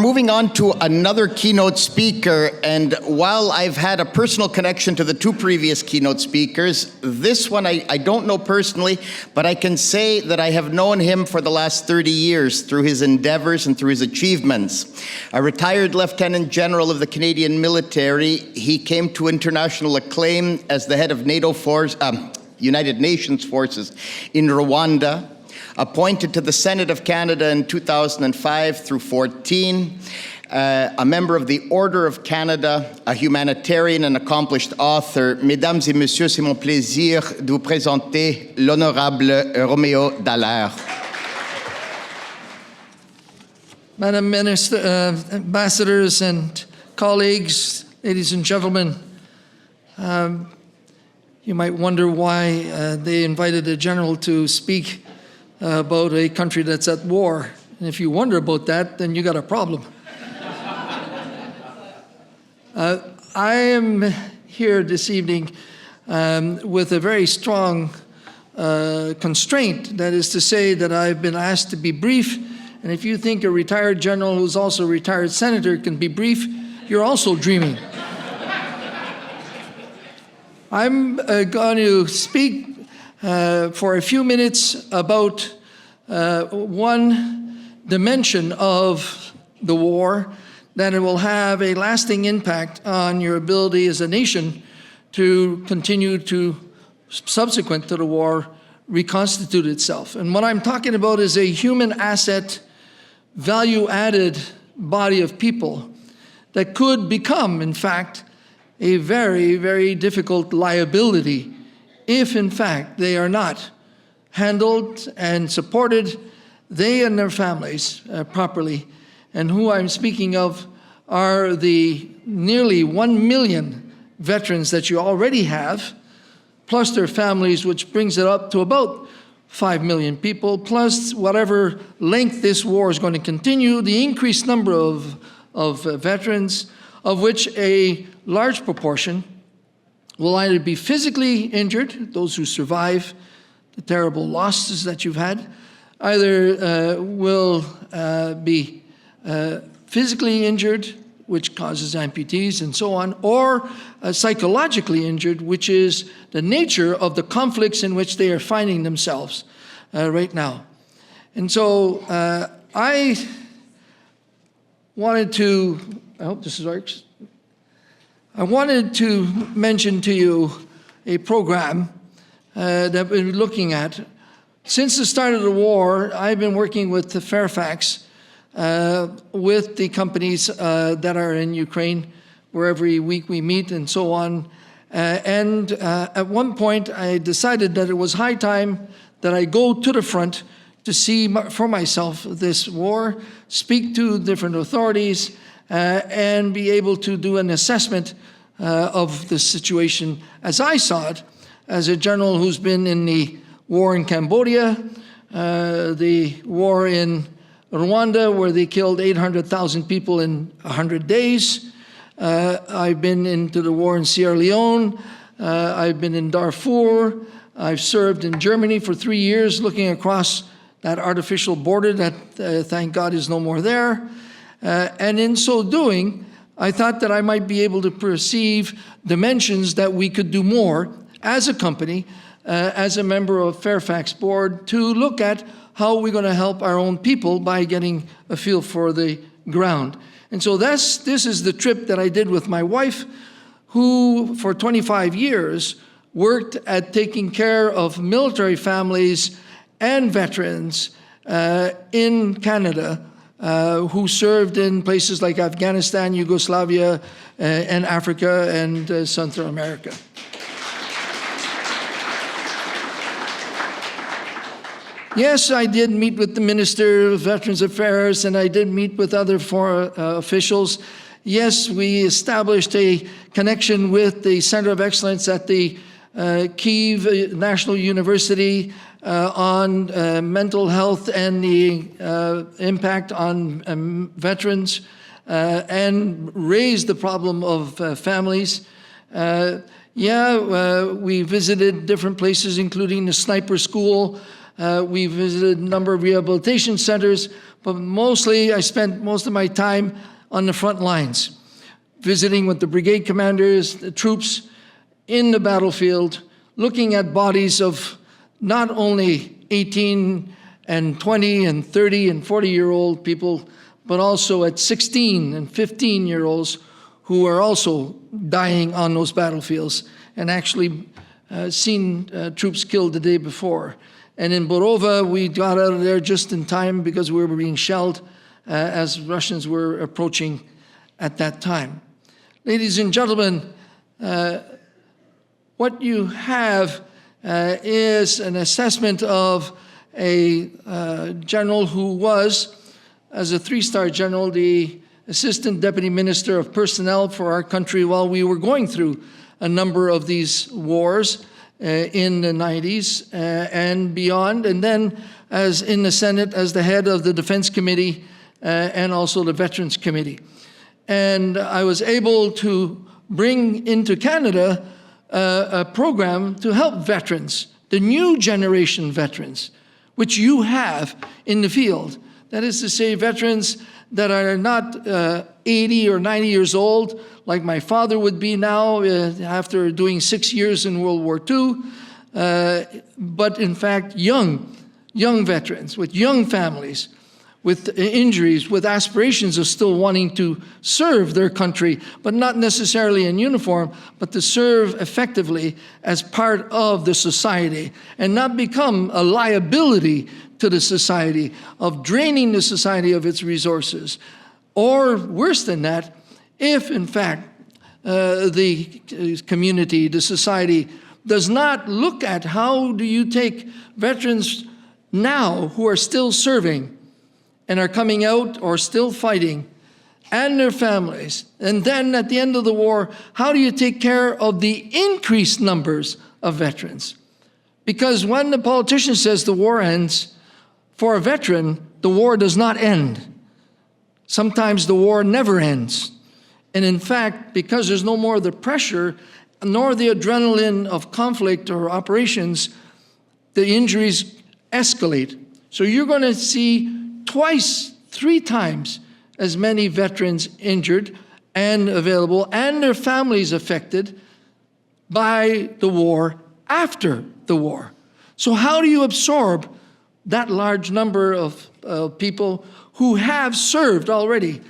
moving on to another keynote speaker, and while I've had a personal connection to the two previous keynote speakers, this one I don't know personally, but I can say that I have known him for the last 30 years through his endeavors and through his achievements. A retired Lieutenant General of the Canadian military, he came to international acclaim as the head of United Nations forces in Rwanda, appointed to the Senate of Canada in 2005 through 14, a member of the Order of Canada, a humanitarian and accomplished author. Mesdames et messieurs, c'est mon plaisir de vous présenter l'honorable Roméo Dallaire. Madam Minister, ambassadors and colleagues, ladies and gentlemen, you might wonder why they invited a general to speak about a country that's at war. And if you wonder about that, then you got a problem. I am here this evening with a very strong constraint. That is to say that I've been asked to be brief. And if you think a retired general who's also a retired senator can be brief, you're also dreaming. I'm going to speak for a few minutes about one dimension of the war, that it will have a lasting impact on your ability as a nation to continue to, subsequent to the war, reconstitute itself. And what I'm talking about is a human asset, value-added body of people that could become, in fact, a very, very difficult liability if, in fact, they are not handled and supported, they and their families, properly. And who I'm speaking of are the nearly 1 million veterans that you already have, plus their families, which brings it up to about 5 million people, plus whatever length this war is going to continue, the increased number of veterans, of which a large proportion will either be physically injured, those who survive the terrible losses that you've had, either will be physically injured, which causes amputees and so on, or psychologically injured, which is the nature of the conflicts in which they are finding themselves right now. And so I wanted to, I hope this works. I wanted to mention to you a program that we've been looking at. Since the start of the war, I've been working with Fairfax, with the companies that are in Ukraine, where every week we meet and so on. And at one point, I decided that it was high time that I go to the front to see for myself this war, speak to different authorities, and be able to do an assessment of the situation as I saw it, as a general who's been in the war in Cambodia, the war in Rwanda, where they killed 800,000 people in 100 days. I've been into the war in Sierra Leone. I've been in Darfur. I've served in Germany for 3 years, looking across that artificial border that, thank God, is no more there. And in so doing, I thought that I might be able to perceive dimensions that we could do more as a company, as a member of Fairfax board, to look at how we're going to help our own people by getting a feel for the ground. And so this is the trip that I did with my wife, who for 25 years worked at taking care of military families and veterans in Canada, who served in places like Afghanistan, Yugoslavia, and Africa, and Central America. Yes, I did meet with the Minister of Veterans Affairs, and I did meet with other foreign officials. Yes, we established a connection with the Center of Excellence at the Kyiv National University on mental health and the impact on veterans, and raised the problem of families. We visited different places, including the sniper school We visited a number of rehabilitation centers, but mostly I spent most of my time on the front lines, visiting with the brigade commanders, the troops in the battlefield, looking at bodies of not only 18 and 20 and 30 and 40-year-old people, but also at 16 and 15-year-olds who are also dying on those battlefields, and actually seen troops killed the day before. And in Borova, we got out of there just in time because we were being shelled as Russians were approaching at that time. Ladies and gentlemen, what you have is an assessment of a general who was, as a three-star general, the Assistant Deputy Minister of Personnel for our country while we were going through a number of these wars in the 90s and beyond, and then as in the Senate as the head of the Defense Committee and also the Veterans Committee. And I was able to bring into Canada a program to help veterans, the new generation veterans, which you have in the field. That is to say, veterans that are not 80 or 90 years old, like my father would be now after doing 6 years in World War II, but in fact young veterans with young families, with injuries, with aspirations of still wanting to serve their country, but not necessarily in uniform, but to serve effectively as part of the society and not become a liability to the society, of draining the society of its resources. Or worse than that, if in fact the community, the society, does not look at how do you take veterans now who are still serving and are coming out or still fighting, and their families, and then at the end of the war, how do you take care of the increased numbers of veterans? Because when the politician says the war ends, for a veteran, the war does not end. Sometimes the war never ends. And in fact, because there's no more the pressure, nor the adrenaline of conflict or operations, the injuries escalate. So you're going to see twice, 3 times as many veterans injured and available, and their families affected by the war after the war. So how do you absorb that large number of people who have served already,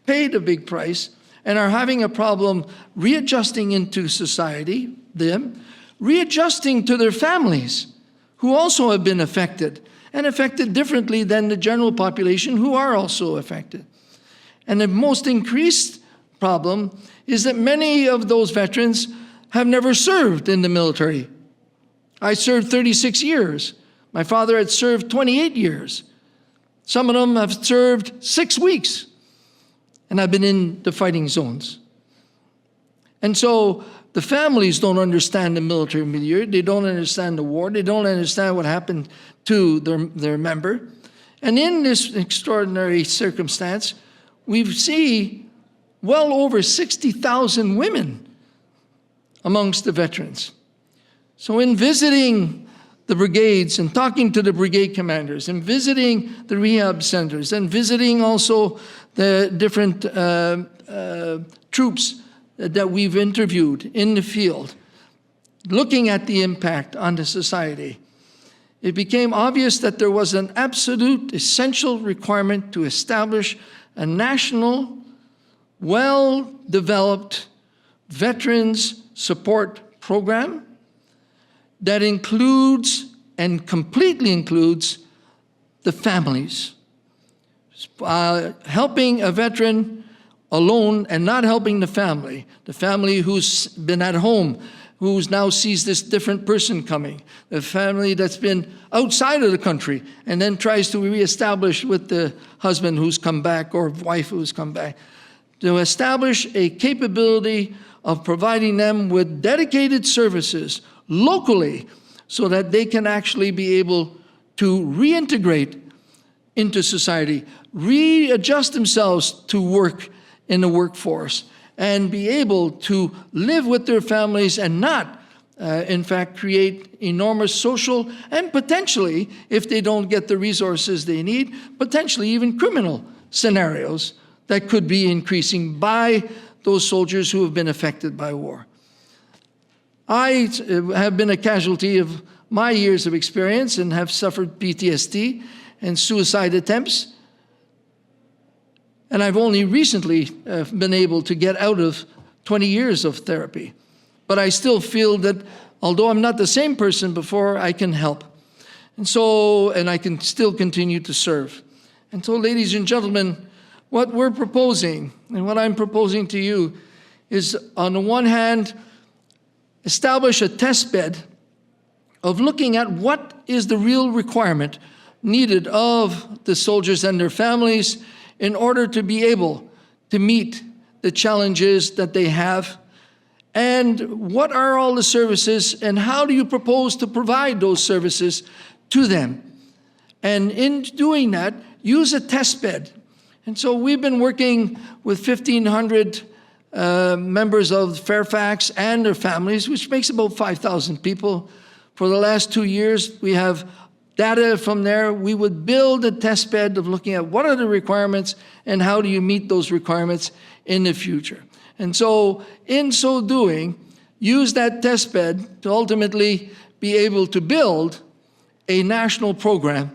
paid a big price, and are having a problem readjusting into society, readjusting to their families, who also have been affected, and affected differently than the general population who are also affected. And the most increased problem is that many of those veterans have never served in the military. I served 36 years. My father had served 28 years. Some of them have served 6 weeks, and I've been in the fighting zones. And so the families don't understand the military milieu. They don't understand the war. They don't understand what happened to their member. And in this extraordinary circumstance, we see well over 60,000 women amongst the veterans. So in visiting the brigades and talking to the brigade commanders and visiting the rehab centers and visiting also the different troops that we've interviewed in the field, looking at the impact on the society, it became obvious that there was an absolute essential requirement to establish a national, well-developed veterans support program that includes and completely includes the families. Helping a veteran alone and not helping the family who's been at home, who now sees this different person coming, the family that's been outside of the country and then tries to reestablish with the husband who's come back or wife who's come back, to establish a capability of providing them with dedicated services locally so that they can actually be able to reintegrate into society, readjust themselves to work in the workforce, and be able to live with their families and not in fact, create enormous social and potentially, if they don't get the resources they need, potentially even criminal scenarios that could be increasing by those soldiers who have been affected by war. I have been a casualty of my years of experience and have suffered PTSD and suicide attempts. And I've only recently been able to get out of 20 years of therapy. But I still feel that although I'm not the same person before, I can help. And I can still continue to serve. And so, ladies and gentlemen, what we're proposing, and what I'm proposing to you, is on the one hand, establish a test bed of looking at what is the real requirement needed of the soldiers and their families in order to be able to meet the challenges that they have. And what are all the services, and how do you propose to provide those services to them? And in doing that, use a test bed. And so we've been working with 1,500 members of Fairfax and their families, which makes about 5,000 people. For the last 2 years, we have data from there. We would build a test bed of looking at what are the requirements and how do you meet those requirements in the future. And so, in so doing, use that test bed to ultimately be able to build a national program.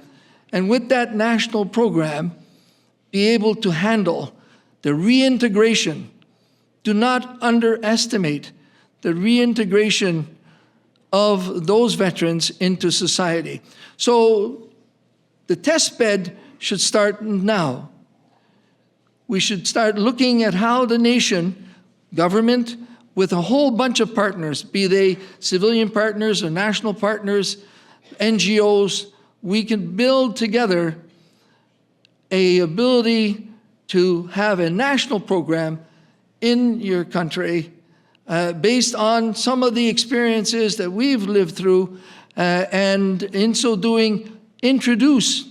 And with that national program, be able to handle the reintegration. Do not underestimate the reintegration of those veterans into society. So the test bed should start now. We should start looking at how the nation, government, with a whole bunch of partners, be they civilian partners or national partners, NGOs, we can build together an ability to have a national program in your country based on some of the experiences that we've lived through, and in so doing, introduce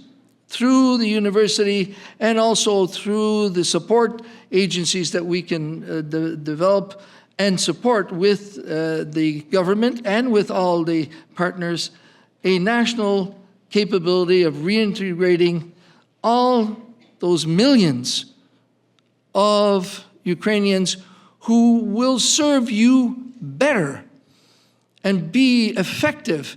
through the university and also through the support agencies that we can develop and support with the government and with all the partners, a national capability of reintegrating all those millions of Ukrainians who will serve you better and be effective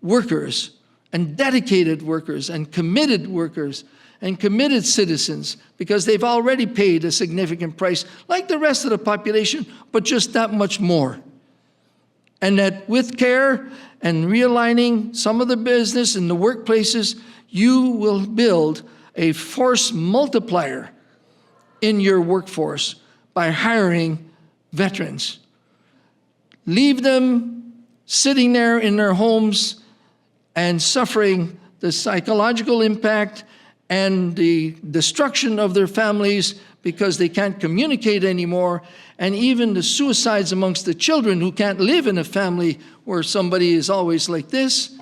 workers and dedicated workers and committed citizens, because they've already paid a significant price, like the rest of the population, but just that much more. And that with care and realigning some of the business in the workplaces, you will build a force multiplier in your workforce by hiring veterans. Leave them sitting there in their homes and suffering the psychological impact and the destruction of their families because they can't communicate anymore, and even the suicides amongst the children who can't live in a family where somebody is always like this.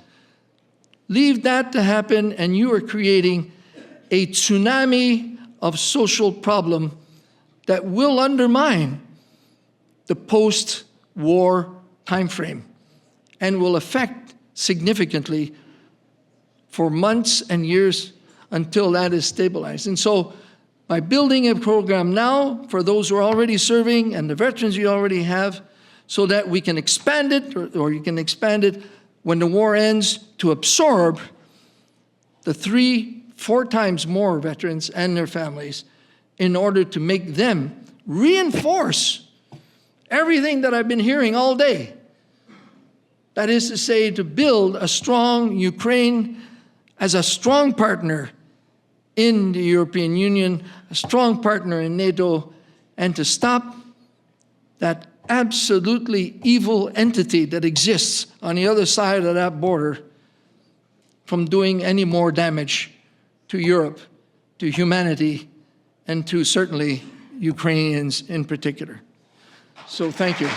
Leave that to happen, and you are creating a tsunami of social problem that will undermine the post-war timeframe and will affect significantly for months and years until that is stabilized. And so by building a program now for those who are already serving and the veterans you already have, so that we can expand it, or you can expand it when the war ends to absorb the 3-4 times more veterans and their families in order to make them reinforce everything that I've been hearing all day. That is to say, to build a strong Ukraine as a strong partner in the European Union, a strong partner in NATO, and to stop that absolutely evil entity that exists on the other side of that border from doing any more damage to Europe, to humanity, and to certainly Ukrainians in particular. So thank you.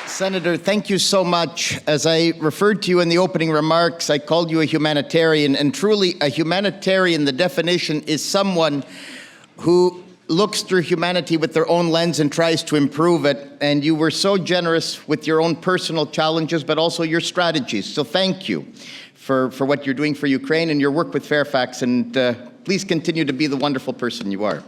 Senator, thank you so much. As I referred to you in the opening remarks, I called you a humanitarian, and truly a humanitarian, the definition is someone who looks through humanity with their own lens and tries to improve it. And you were so generous with your own personal challenges, but also your strategies. So thank you for what you're doing for Ukraine and your work with Fairfax. And please continue to be the wonderful person you are.